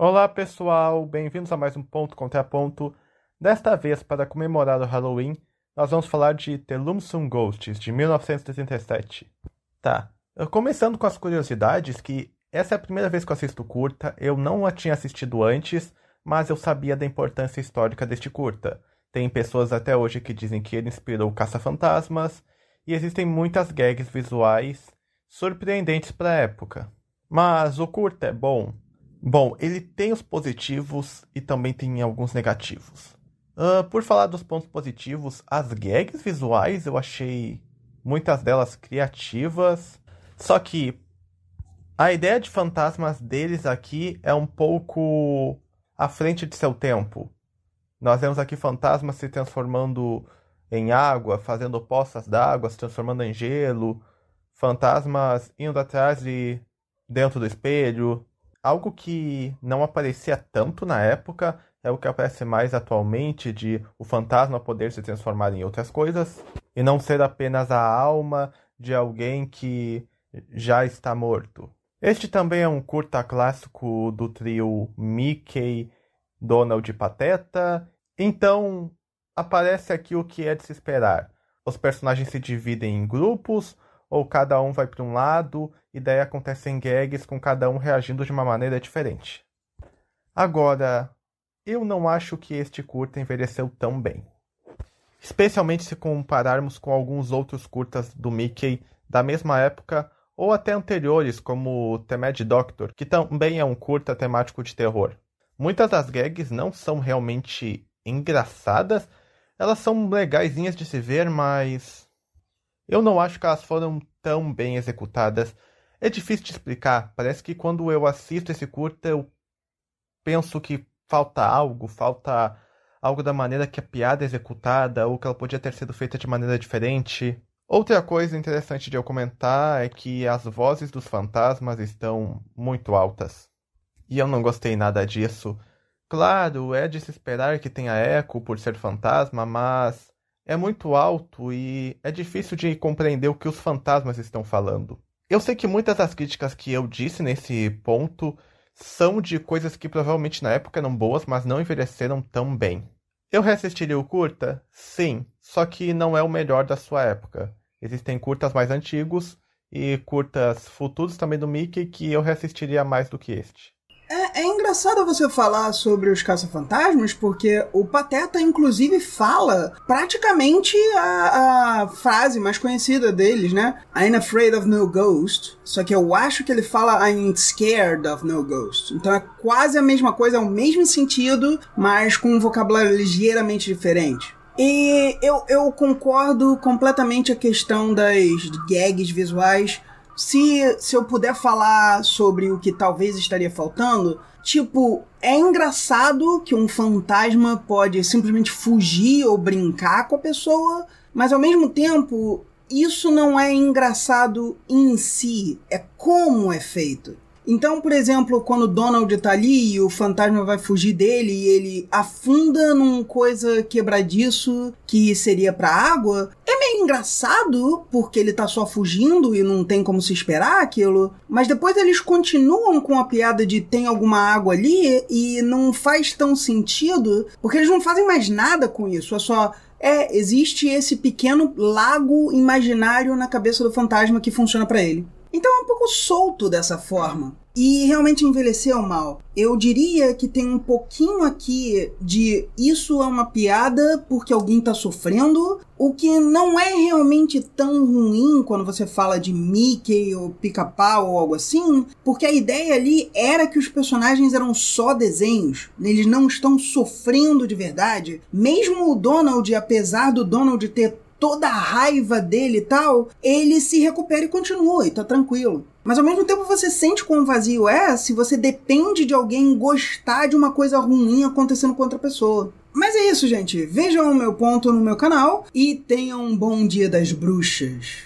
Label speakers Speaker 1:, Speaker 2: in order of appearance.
Speaker 1: Olá pessoal, bem-vindos a mais um Ponto Contra Ponto. Desta vez, para comemorar o Halloween, nós vamos falar de The Lonesome Ghosts, de 1937. Tá, começando com as curiosidades, que essa é a primeira vez que eu assisto curta, eu não a tinha assistido antes, mas eu sabia da importância histórica deste curta. Tem pessoas até hoje que dizem que ele inspirou Caça-Fantasmas, e existem muitas gags visuais surpreendentes para a época. Mas o curta é bom? Bom, ele tem os positivos e também tem alguns negativos. Por falar dos pontos positivos, as gags visuais eu achei muitas delas criativas. Só que a ideia de fantasmas deles aqui é um pouco à frente de seu tempo. Nós vemos aqui fantasmas se transformando em água, fazendo poças d'água, se transformando em gelo. Fantasmas indo atrás e dentro do espelho. Algo que não aparecia tanto na época é o que aparece mais atualmente, de o fantasma poder se transformar em outras coisas e não ser apenas a alma de alguém que já está morto. Este também é um curta clássico do trio Mickey, Donald e Pateta, então aparece aqui o que é de se esperar. Os personagens se dividem em grupos, ou cada um vai para um lado, e daí acontecem gags com cada um reagindo de uma maneira diferente. Agora, eu não acho que este curta envelheceu tão bem. Especialmente se compararmos com alguns outros curtas do Mickey da mesma época, ou até anteriores, como The Mad Doctor, que também é um curta temático de terror. Muitas das gags não são realmente engraçadas, elas são legaisinhas de se ver, mas eu não acho que elas foram tão bem executadas. É difícil de explicar. Parece que quando eu assisto esse curta, eu penso que falta algo da maneira que a piada é executada, ou que ela podia ter sido feita de maneira diferente. Outra coisa interessante de eu comentar é que as vozes dos fantasmas estão muito altas. E eu não gostei nada disso. Claro, é de se esperar que tenha eco por ser fantasma, mas é muito alto e é difícil de compreender o que os fantasmas estão falando. Eu sei que muitas das críticas que eu disse nesse ponto são de coisas que provavelmente na época eram boas, mas não envelheceram tão bem. Eu reassistiria o curta? Sim, só que não é o melhor da sua época. Existem curtas mais antigos e curtas futuros também do Mickey que eu reassistiria mais do que este.
Speaker 2: É engraçado você falar sobre os caça-fantasmas, porque o Pateta, inclusive, fala praticamente a frase mais conhecida deles, né? I'm afraid of no ghost. Só que eu acho que ele fala I'm scared of no ghost. Então é quase a mesma coisa, é o mesmo sentido, mas com um vocabulário ligeiramente diferente. E eu concordo completamente a questão das gags visuais. Se eu puder falar sobre o que talvez estaria faltando, tipo, é engraçado que um fantasma pode simplesmente fugir ou brincar com a pessoa, mas ao mesmo tempo, isso não é engraçado em si, é como é feito. Então, por exemplo, quando o Donald tá ali e o fantasma vai fugir dele e ele afunda num coisa quebradiço que seria pra água, é meio engraçado porque ele tá só fugindo e não tem como se esperar aquilo, mas depois eles continuam com a piada de tem alguma água ali e não faz tão sentido porque eles não fazem mais nada com isso, é só existe esse pequeno lago imaginário na cabeça do fantasma que funciona pra ele. Então é um pouco solto dessa forma. E realmente envelheceu mal. Eu diria que tem um pouquinho aqui de isso é uma piada porque alguém tá sofrendo, o que não é realmente tão ruim quando você fala de Mickey ou Pica-Pau ou algo assim, porque a ideia ali era que os personagens eram só desenhos, eles não estão sofrendo de verdade. Mesmo o Donald, apesar do Donald ter toda a raiva dele e tal, ele se recupera e continua, e tá tranquilo. Mas ao mesmo tempo você sente quão vazio é se você depende de alguém gostar de uma coisa ruim acontecendo com outra pessoa. Mas é isso, gente. Vejam o meu ponto no meu canal e tenham um bom dia das bruxas.